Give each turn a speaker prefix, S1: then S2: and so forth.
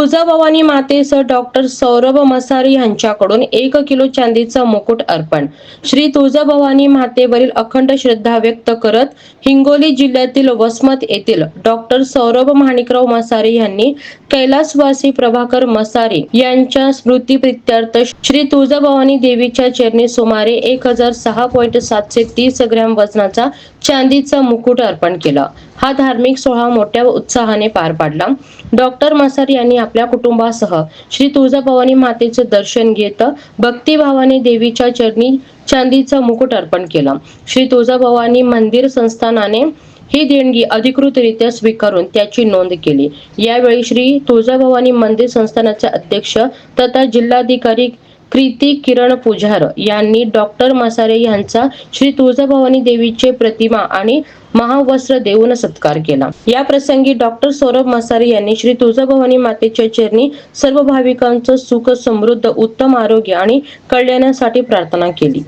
S1: Tuljabhavani मातेसह doctor Saurabh मसारी यांच्याकडून 1 kilo चांदीचा मुकुट अर्पण. श्री तुळजाभवानी मातेवरील अखंड श्रद्धा व्यक्त करत हिंगोली जिल्ह्यातील वसमत येथील डॉक्टर सौरभ माणिकराव मसारी यांनी कैलासवासी प्रभाकर मसारी यांच्या स्मृतीप्रित्यर्थ श्री तुळजाभवानी देवीच्या चरणी सुमारे 1006.730 ग्रॅम वजनाचा चांदीचा मुकुट अर्पण केला. हा धार्मिक सोहळा मोठ्या उत्साहाने पार पडला. डॉक्टर मसारी यांनी आपल्या कुटुंबासह श्री तुळजाभवानी मातेचे दर्शन घेत भक्तिभावाने देवीच्या चरणी चांदीचा मुकुट अर्पण केला. श्री तुळजाभवानी मंदिर संस्थानाने ही देणगी अधिकृतरित्या स्वीकारून त्याची नोंद केली. यावेळी श्री तुळजाभवानी मंदिर संस्थानाचे अध्यक्ष तथा जिल्हाधिकारी कृती किरण पुजार यांनी डॉक्टर मसारे यांचा श्री तुळजाभवानी देवीचे प्रतिमा आणि महावस्त्र देऊन सत्कार केला. या प्रसंगी डॉक्टर सौरभ मसारे यांनी श्री तुळजाभवानी मातेच्या चरणी सर्व भाविकांचं सुख समृद्ध उत्तम आरोग्य आणि कल्याणासाठी प्रार्थना केली.